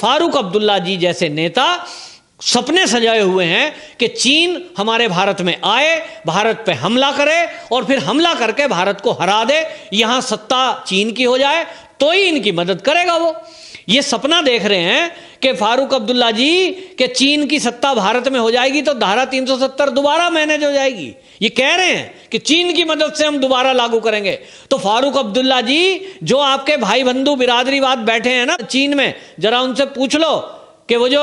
फारूक अब्दुल्ला जी जैसे नेता सपने सजाए हुए हैं कि चीन हमारे भारत में आए, भारत पे हमला करे और फिर हमला करके भारत को हरा दे, यहां सत्ता चीन की हो जाए तो ही इनकी मदद करेगा वो। ये सपना देख रहे हैं कि फारूक अब्दुल्ला जी के चीन की सत्ता भारत में हो जाएगी तो धारा 370 दोबारा मैनेज हो जाएगी। ये कह रहे हैं कि चीन की मदद से हम दोबारा लागू करेंगे। तो फारूक अब्दुल्ला जी जो आपके भाई बंधु बिरादरीवाद बैठे हैं ना चीन में, जरा उनसे पूछ लो कि वो जो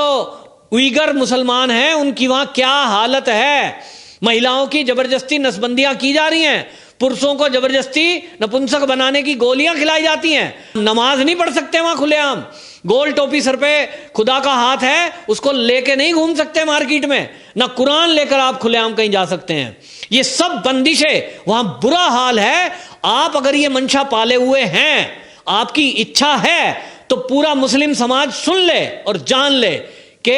उइगर मुसलमान हैं उनकी वहां क्या हालत है। महिलाओं की जबरदस्ती नसबंदियां की जा रही हैं, पुरुषों को जबरदस्ती नपुंसक बनाने की गोलियां खिलाई जाती हैं, नमाज नहीं पढ़ सकते वहां खुलेआम, गोल टोपी सर पे खुदा का हाथ है उसको लेके नहीं घूम सकते मार्केट में, ना कुरान लेकर आप खुलेआम कहीं जा सकते हैं। ये सब बंदिशें, वहां बुरा हाल है। आप अगर ये मंशा पाले हुए हैं, आपकी इच्छा है, तो पूरा मुस्लिम समाज सुन ले और जान ले कि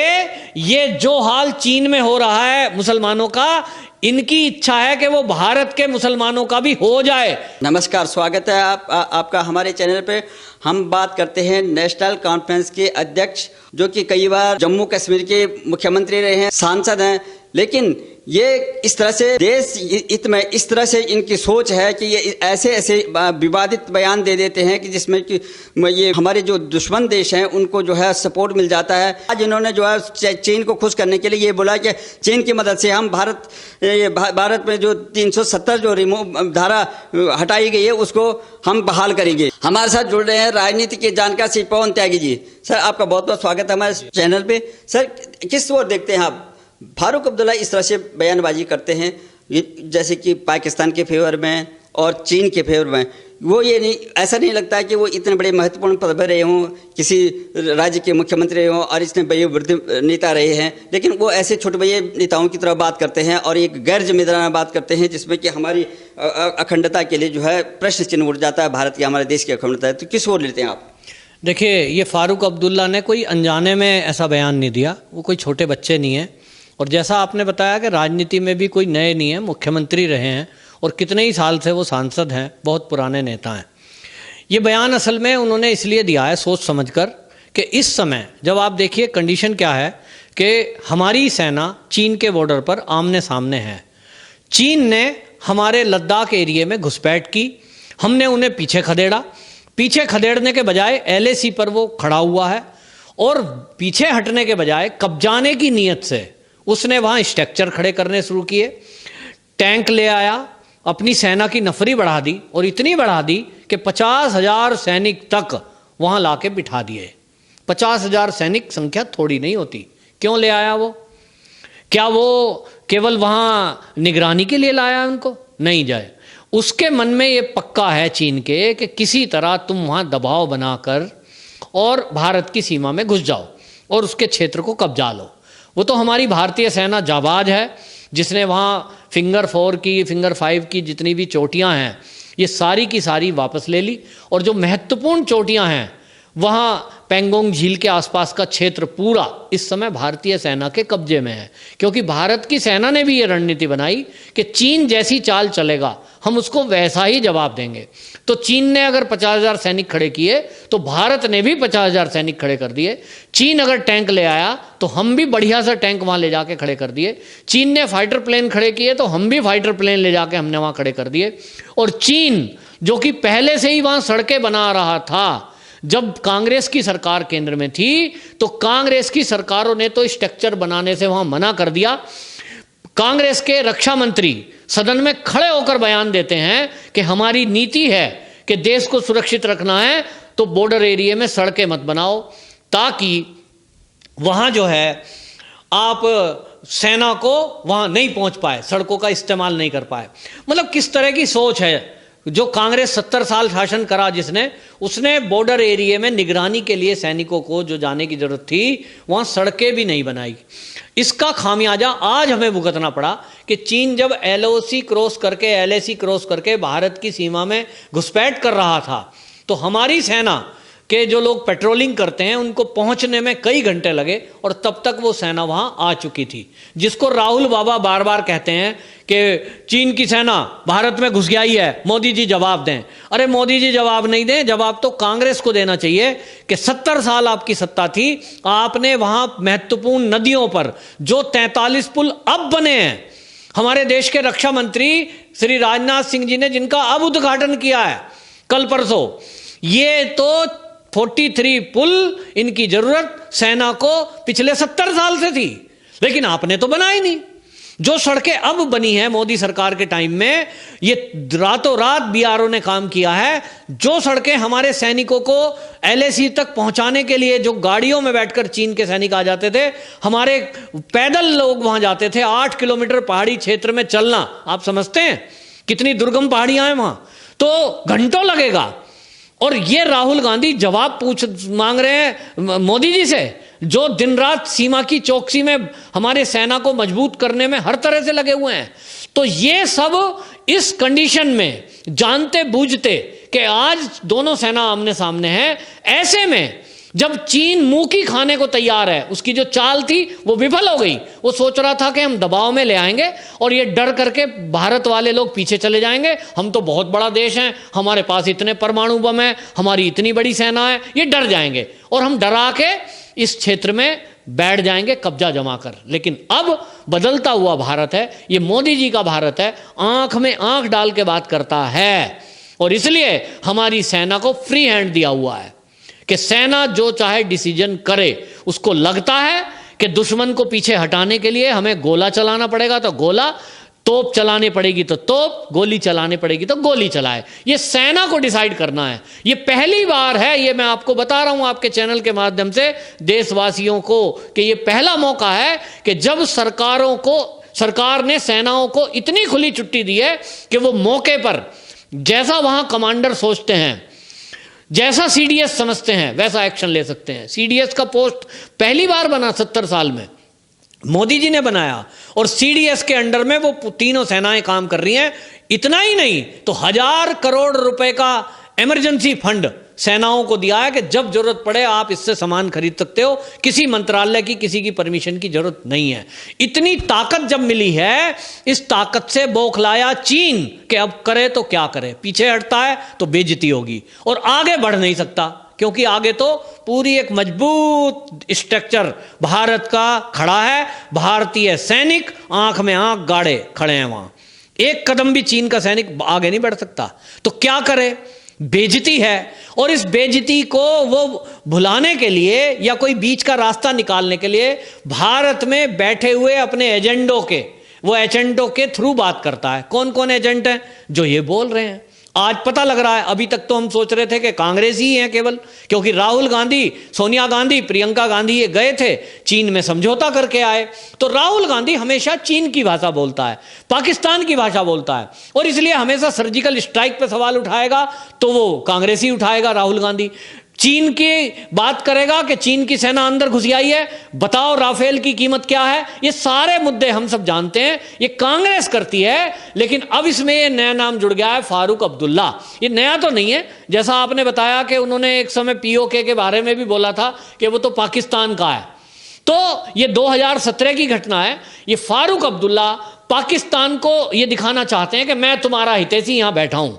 ये जो हाल चीन में हो रहा है मुसलमानों का, इनकी इच्छा है कि वो भारत के मुसलमानों का भी हो जाए। नमस्कार, स्वागत है आपका हमारे चैनल पे। हम बात करते हैं नेशनल कॉन्फ्रेंस के अध्यक्ष, जो कि कई बार जम्मू कश्मीर के मुख्यमंत्री रहे हैं, सांसद हैं, लेकिन ये इस तरह से देश हित में इस तरह से इनकी सोच है कि ये ऐसे ऐसे विवादित बयान दे देते हैं कि जिसमें कि ये हमारे जो दुश्मन देश हैं उनको जो है सपोर्ट मिल जाता है। आज इन्होंने जो है चीन को खुश करने के लिए ये बोला कि चीन की मदद से हम भारत में जो 370 जो धारा हटाई गई है उसको हम बहाल करेंगे। हमारे साथ जुड़ रहे हैं राजनीति के जानकार श्री पवन त्यागी जी। सर, आपका बहुत बहुत स्वागत है हमारे चैनल पे। सर, किस ओर देखते हैं आप? फारूक अब्दुल्ला इस तरह से बयानबाजी करते हैं जैसे कि पाकिस्तान के फेवर में और चीन के फेवर में, वो ये नहीं, ऐसा नहीं लगता है कि वो इतने बड़े महत्वपूर्ण पद पर रहे हों, किसी राज्य के मुख्यमंत्री रहे हों और इतने बड़े वृद्ध नेता रहे हैं, लेकिन वो ऐसे छोटे बड़े नेताओं की तरह बात करते हैं और एक गैर जिम्मेदाराना बात करते हैं जिसमें कि हमारी अखंडता के लिए जो है प्रश्न चिन्ह उठ जाता है, भारत की, हमारे देश की अखंडता है। तो किस ओर लेते हैं आप? देखिए, ये फारूक अब्दुल्ला ने कोई अनजाने में ऐसा बयान नहीं दिया, वो कोई छोटे बच्चे नहीं है। और जैसा आपने बताया कि राजनीति में भी कोई नए नहीं है, मुख्यमंत्री रहे हैं और कितने ही साल से वो सांसद हैं, बहुत पुराने नेता हैं। ये बयान असल में उन्होंने इसलिए दिया है सोच समझकर कि इस समय जब आप देखिए कंडीशन क्या है कि हमारी सेना चीन के बॉर्डर पर आमने सामने है। चीन ने हमारे लद्दाख एरिए में घुसपैठ की, हमने उन्हें पीछे खदेड़ा, पीछे खदेड़ने के बजाय LAC पर वो खड़ा हुआ है और पीछे हटने के बजाय कब्जाने की नीयत से उसने वहाँ स्ट्रक्चर खड़े करने शुरू किए, टैंक ले आया, अपनी सेना की नफरी बढ़ा दी और इतनी बढ़ा दी कि 50,000 सैनिक तक वहाँ ला के बिठा दिए। 50,000 सैनिक संख्या थोड़ी नहीं होती। क्यों ले आया वो? क्या वो केवल वहाँ निगरानी के लिए लाया उनको? नहीं जाए। उसके मन में ये पक्का है चीन के कि किसी तरह तुम वहाँ दबाव बनाकर और भारत की सीमा में घुस जाओ और उसके क्षेत्र को कब्जा लो। वो तो हमारी भारतीय सेना जाबाज है, जिसने वहाँ फिंगर 4 की, फिंगर 5 की जितनी भी चोटियाँ हैं ये सारी की सारी वापस ले ली और जो महत्वपूर्ण चोटियाँ हैं वहाँ पेंगोंग झील के आसपास का क्षेत्र पूरा इस समय भारतीय सेना के कब्जे में है, क्योंकि भारत की सेना ने भी ये रणनीति बनाई कि चीन जैसी चाल चलेगा हम उसको वैसा ही जवाब देंगे। तो चीन ने अगर 50,000 सैनिक खड़े किए तो भारत ने भी 50,000 सैनिक खड़े कर दिए। चीन अगर टैंक ले आया तो हम भी बढ़िया सा टैंक वहाँ ले जाके खड़े कर दिए। चीन ने फाइटर प्लेन खड़े किए तो हम भी फाइटर प्लेन ले जाके हमने वहाँ खड़े कर दिए। और चीन जो कि पहले से ही वहाँ सड़कें बना रहा था, जब कांग्रेस की सरकार केंद्र में थी तो कांग्रेस की सरकारों ने तो स्ट्रक्चर बनाने से वहां मना कर दिया। कांग्रेस के रक्षा मंत्री सदन में खड़े होकर बयान देते हैं कि हमारी नीति है कि देश को सुरक्षित रखना है तो बॉर्डर एरिया में सड़कें मत बनाओ, ताकि वहां जो है आप सेना को वहां नहीं पहुंच पाए, सड़कों का इस्तेमाल नहीं कर पाए। मतलब किस तरह की सोच है। जो कांग्रेस 70 साल शासन करा जिसने, उसने बॉर्डर एरिया में निगरानी के लिए सैनिकों को जो जाने की जरूरत थी वहां सड़कें भी नहीं बनाई। इसका खामियाजा आज हमें भुगतना पड़ा कि चीन जब LOC क्रॉस करके, LAC क्रॉस करके भारत की सीमा में घुसपैठ कर रहा था तो हमारी सेना के जो लोग पेट्रोलिंग करते हैं उनको पहुंचने में कई घंटे लगे और तब तक वो सेना वहां आ चुकी थी, जिसको राहुल बाबा बार बार कहते हैं कि चीन की सेना भारत में घुस गई है, मोदी जी जवाब दें। अरे मोदी जी जवाब नहीं दें, जवाब तो कांग्रेस को देना चाहिए कि 70 साल आपकी सत्ता थी, आपने वहां महत्वपूर्ण नदियों पर जो 43 पुल अब बने हैं, हमारे देश के रक्षा मंत्री श्री राजनाथ सिंह जी ने जिनका अब उद्घाटन किया है कल परसों, ये तो 43 पुल, इनकी जरूरत सेना को पिछले 70 साल से थी, लेकिन आपने तो बनाई नहीं। जो सड़कें अब बनी हैं मोदी सरकार के टाइम में, ये रातों रात बीआरओ ने काम किया है। जो सड़कें हमारे सैनिकों को LAC तक पहुंचाने के लिए जो गाड़ियों में बैठकर चीन के सैनिक आ जाते थे, हमारे पैदल लोग वहां जाते थे, 8 किलोमीटर पहाड़ी क्षेत्र में चलना, आप समझते हैं कितनी दुर्गम पहाड़ियां हैं वहां, तो घंटों लगेगा। और ये राहुल गांधी जवाब मांग रहे हैं मोदी जी से, जो दिन रात सीमा की चौकसी में हमारे सेना को मजबूत करने में हर तरह से लगे हुए हैं। तो ये सब इस कंडीशन में जानते बूझते कि आज दोनों सेना आमने सामने है, ऐसे में जब चीन मुंह की खाने को तैयार है, उसकी जो चाल थी वो विफल हो गई। वो सोच रहा था कि हम दबाव में ले आएंगे और ये डर करके भारत वाले लोग पीछे चले जाएंगे, हम तो बहुत बड़ा देश हैं, हमारे पास इतने परमाणु बम है, हमारी इतनी बड़ी सेना है, ये डर जाएंगे और हम डरा के इस क्षेत्र में बैठ जाएंगे कब्जा जमा कर। लेकिन अब बदलता हुआ भारत है, ये मोदी जी का भारत है, आंख में आंख डाल के बात करता है और इसलिए हमारी सेना को फ्री हैंड दिया हुआ है कि सेना जो चाहे डिसीजन करे। उसको लगता है कि दुश्मन को पीछे हटाने के लिए हमें गोला चलाना पड़ेगा तो गोला, तोप चलानी पड़ेगी तो तोप, गोली चलानी पड़ेगी तो गोली चलाए। ये सेना को डिसाइड करना है। ये पहली बार है, ये मैं आपको बता रहा हूं आपके चैनल के माध्यम से देशवासियों को, कि ये पहला मौका है कि जब सरकार ने सेनाओं को इतनी खुली छुट्टी दी है कि वो मौके पर जैसा वहां कमांडर सोचते हैं, जैसा CDS समझते हैं, वैसा एक्शन ले सकते हैं। CDS का पोस्ट पहली बार बना 70 साल में, मोदी जी ने बनाया और CDS के अंडर में वो तीनों सेनाएं काम कर रही हैं। इतना ही नहीं तो 1000 करोड़ रुपए का इमरजेंसी फंड सेनाओं को दिया है कि जब जरूरत पड़े आप इससे सामान खरीद सकते हो, किसी मंत्रालय की किसी की परमिशन की जरूरत नहीं है। इतनी ताकत जब मिली है, इस ताकत से बौखलाया चीन कि अब करे तो क्या करे, पीछे हटता है तो बेइज्जती होगी और आगे बढ़ नहीं सकता, क्योंकि आगे तो पूरी एक मजबूत स्ट्रक्चर भारत का खड़ा है। भारतीय सैनिक आंख में आंख गाड़े खड़े हैं वहां, एक कदम भी चीन का सैनिक आगे नहीं बढ़ सकता। तो क्या करे, बेइज्जती है। और इस बेइज्जती को वो भुलाने के लिए या कोई बीच का रास्ता निकालने के लिए भारत में बैठे हुए अपने एजेंडों के थ्रू बात करता है। कौन कौन एजेंट हैं? जो ये बोल रहे हैं। आज पता लग रहा है, अभी तक तो हम सोच रहे थे कि कांग्रेस ही है केवल, क्योंकि राहुल गांधी, सोनिया गांधी, प्रियंका गांधी ये गए थे चीन में, समझौता करके आए। तो राहुल गांधी हमेशा चीन की भाषा बोलता है, पाकिस्तान की भाषा बोलता है, और इसलिए हमेशा सर्जिकल स्ट्राइक पे सवाल उठाएगा तो वो कांग्रेस ही उठाएगा। राहुल गांधी चीन की बात करेगा कि चीन की सेना अंदर घुस आई है, बताओ राफेल की कीमत क्या है। ये सारे मुद्दे हम सब जानते हैं, ये कांग्रेस करती है। लेकिन अब इसमें ये नया नाम जुड़ गया है, फारूक अब्दुल्ला। ये नया तो नहीं है, जैसा आपने बताया कि उन्होंने एक समय POK के बारे में भी बोला था कि वो तो पाकिस्तान का है। तो ये 2017 की घटना है। ये फारूक अब्दुल्ला पाकिस्तान को ये दिखाना चाहते हैं कि मैं तुम्हारा हितैषी यहां बैठा हूं।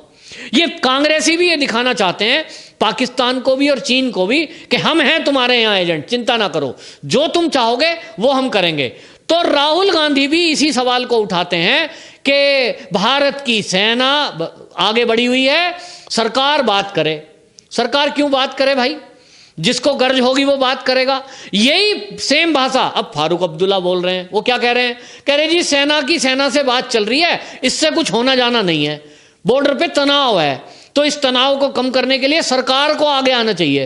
ये कांग्रेसी भी ये दिखाना चाहते हैं पाकिस्तान को भी और चीन को भी कि हम हैं तुम्हारे यहां एजेंट, चिंता ना करो, जो तुम चाहोगे वो हम करेंगे। तो राहुल गांधी भी इसी सवाल को उठाते हैं कि भारत की सेना आगे बढ़ी हुई है, सरकार बात करे। सरकार क्यों बात करे भाई? जिसको गर्ज होगी वो बात करेगा। यही सेम भाषा अब फारूक अब्दुल्ला बोल रहे हैं। वो क्या कह रहे हैं? कह रहे जी सेना से बात चल रही है, इससे कुछ होना जाना नहीं है, बॉर्डर पे तनाव है, तो इस तनाव को कम करने के लिए सरकार को आगे आना चाहिए।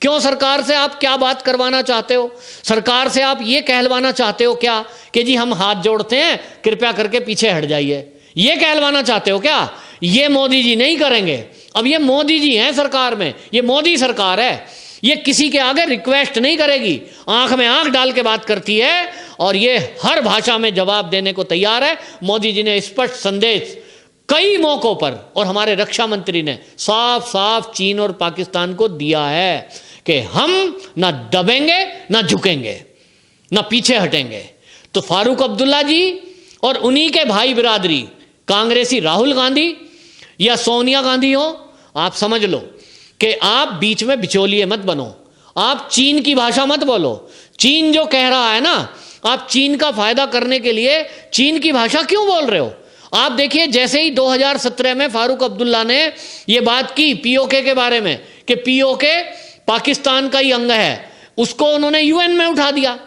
क्यों? सरकार से आप क्या बात करवाना चाहते हो? सरकार से आप ये कहलवाना चाहते हो क्या कि जी हम हाथ जोड़ते हैं, कृपया करके पीछे हट जाइए? ये कहलवाना चाहते हो क्या? ये मोदी जी नहीं करेंगे। अब ये मोदी जी हैं सरकार में, ये मोदी सरकार है, ये किसी के आगे रिक्वेस्ट नहीं करेगी, आंख में आंख डाल के बात करती है और ये हर भाषा में जवाब देने को तैयार है। मोदी जी ने स्पष्ट संदेश कई मौकों पर, और हमारे रक्षा मंत्री ने साफ साफ चीन और पाकिस्तान को दिया है कि हम ना दबेंगे ना झुकेंगे ना पीछे हटेंगे। तो फारूक अब्दुल्ला जी और उन्हीं के भाई बिरादरी कांग्रेसी राहुल गांधी या सोनिया गांधी हो, आप समझ लो कि आप बीच में बिचौलिए मत बनो। आप चीन की भाषा मत बोलो। चीन जो कह रहा है ना, आप चीन का फायदा करने के लिए चीन की भाषा क्यों बोल रहे हो? आप देखिए, जैसे ही 2017 में फारूक अब्दुल्ला ने ये बात की पीओके के बारे में कि पीओके पाकिस्तान का ही अंग है, उसको उन्होंने यूएन में उठा दिया।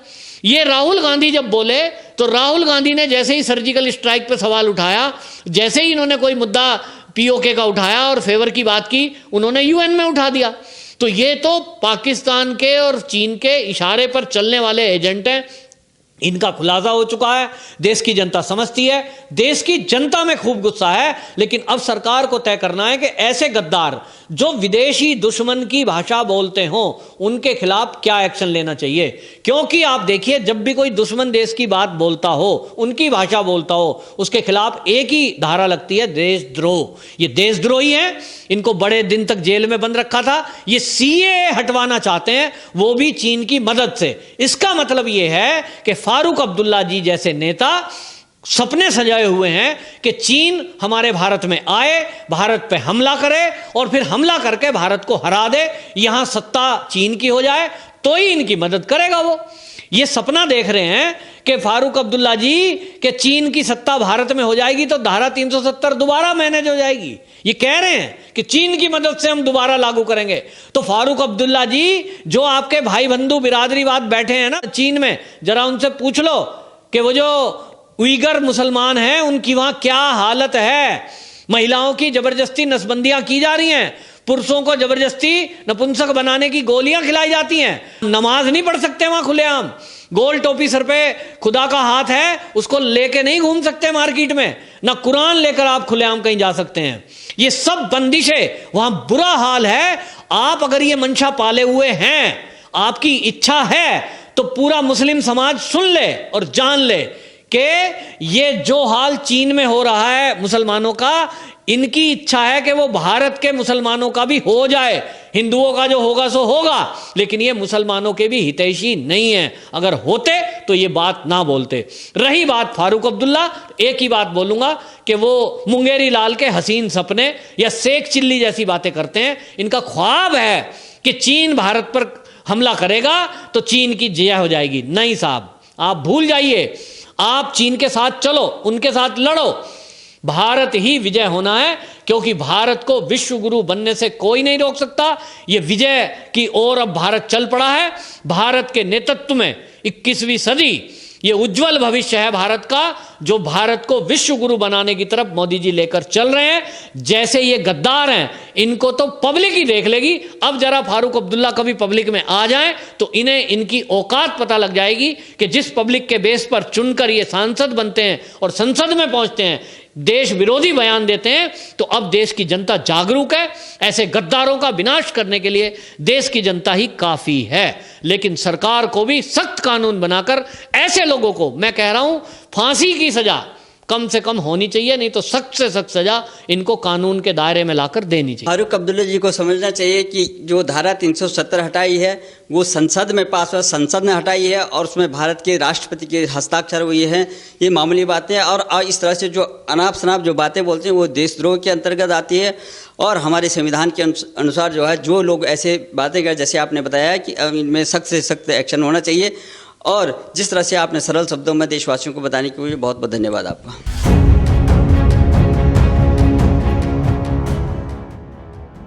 ये राहुल गांधी जब बोले तो राहुल गांधी ने जैसे ही सर्जिकल स्ट्राइक पे सवाल उठाया, जैसे ही इन्होंने कोई मुद्दा पीओके का उठाया और फेवर की बात की, उन्होंने यूएन में उठा दिया। तो ये तो पाकिस्तान के और चीन के इशारे पर चलने वाले एजेंट हैं। इनका खुलासा हो चुका है, देश की जनता समझती है, देश की जनता में खूब गुस्सा है। लेकिन अब सरकार को तय करना है कि ऐसे गद्दार जो विदेशी दुश्मन की भाषा बोलते हों उनके खिलाफ क्या एक्शन लेना चाहिए। क्योंकि आप देखिए, जब भी कोई दुश्मन देश की बात बोलता हो, उनकी भाषा बोलता हो, उसके खिलाफ एक ही धारा लगती है, देशद्रोह। ये देशद्रोही हैं, इनको बड़े दिन तक जेल में बंद रखा था। ये सीएए हटवाना चाहते हैं, वो भी चीन की मदद से। इसका मतलब ये है कि फारूक अब्दुल्ला जी जैसे नेता सपने सजाए हुए हैं कि चीन हमारे भारत में आए, भारत पे हमला करे और फिर हमला करके भारत को हरा दे, यहां सत्ता चीन की हो जाए, तो ही इनकी मदद करेगा वो। ये सपना देख रहे हैं कि फारूक अब्दुल्ला जी के चीन की सत्ता भारत में हो जाएगी तो धारा 370 दोबारा मैनेज हो जाएगी। ये कह रहे हैं कि चीन की मदद से हम दोबारा लागू करेंगे। तो फारूक अब्दुल्ला जी, जो आपके भाई बंधु बिरादरीवाद बैठे हैं ना चीन में, जरा उनसे पूछ लो कि वो जो उइगर मुसलमान हैं उनकी वहां क्या हालत है। महिलाओं की जबरदस्ती नसबंदियां की जा रही हैं, पुरुषों को जबरदस्ती नपुंसक बनाने की गोलियां खिलाई जाती हैं, नमाज नहीं पढ़ सकते वहां खुलेआम, गोल टोपी सर पे खुदा का हाथ है उसको लेके नहीं घूम सकते मार्केट में, ना कुरान लेकर आप खुलेआम कहीं जा सकते हैं। ये सब बंदिशें, वहां बुरा हाल है। आप अगर ये मंशा पाले हुए हैं, आपकी इच्छा है, तो पूरा मुस्लिम समाज सुन ले और जान ले कि ये जो हाल चीन में हो रहा है मुसलमानों का, इनकी इच्छा है कि वो भारत के मुसलमानों का भी हो जाए। हिंदुओं का जो होगा सो होगा, लेकिन ये मुसलमानों के भी हितैषी नहीं है। अगर होते तो ये बात ना बोलते। रही बात फारूक अब्दुल्ला, एक ही बात बोलूंगा कि वो मुंगेरी लाल के हसीन सपने या शेख चिल्ली जैसी बातें करते हैं। इनका ख्वाब है कि चीन भारत पर हमला करेगा तो चीन की जय हो जाएगी। नहीं साहब, आप भूल जाइए। आप चीन के साथ चलो, उनके साथ लड़ो, भारत ही विजय होना है, क्योंकि भारत को विश्व गुरु बनने से कोई नहीं रोक सकता। ये विजय की ओर अब भारत चल पड़ा है। भारत के नेतृत्व में 21वीं सदी, ये उज्जवल भविष्य है भारत का, जो भारत को विश्व गुरु बनाने की तरफ मोदी जी लेकर चल रहे हैं। जैसे ये गद्दार हैं, इनको तो पब्लिक ही देख लेगी। अब जरा फारूक अब्दुल्ला कभी पब्लिक में आ जाएं तो इन्हें इनकी औकात पता लग जाएगी कि जिस पब्लिक के बेस पर चुनकर ये सांसद बनते हैं और संसद में पहुंचते हैं, देश विरोधी बयान देते हैं, तो अब देश की जनता जागरूक है। ऐसे गद्दारों का विनाश करने के लिए देश की जनता ही काफी है। लेकिन सरकार को भी सख्त कानून बनाकर ऐसे लोगों को, मैं कह रहा हूं, फांसी की सजा कम से कम होनी चाहिए, नहीं तो सख्त से सख्त सजा इनको कानून के दायरे में लाकर देनी चाहिए। फारूक अब्दुल्ला जी को समझना चाहिए कि जो धारा 370 हटाई है वो संसद में पास हुआ, संसद ने हटाई है और उसमें भारत के राष्ट्रपति के हस्ताक्षर हुए हैं। ये मामूली बातें हैं और इस तरह से जो अनाप शनाप जो बातें बोलते हैं वो देशद्रोह के अंतर्गत आती है। और हमारे संविधान के अनुसार जो है, जो लोग ऐसे बातें करें, जैसे आपने बताया कि इनमें सख्त से सख्त एक्शन होना चाहिए। और जिस तरह से आपने सरल शब्दों में देशवासियों को बताने के लिए बहुत बहुत धन्यवाद आपका।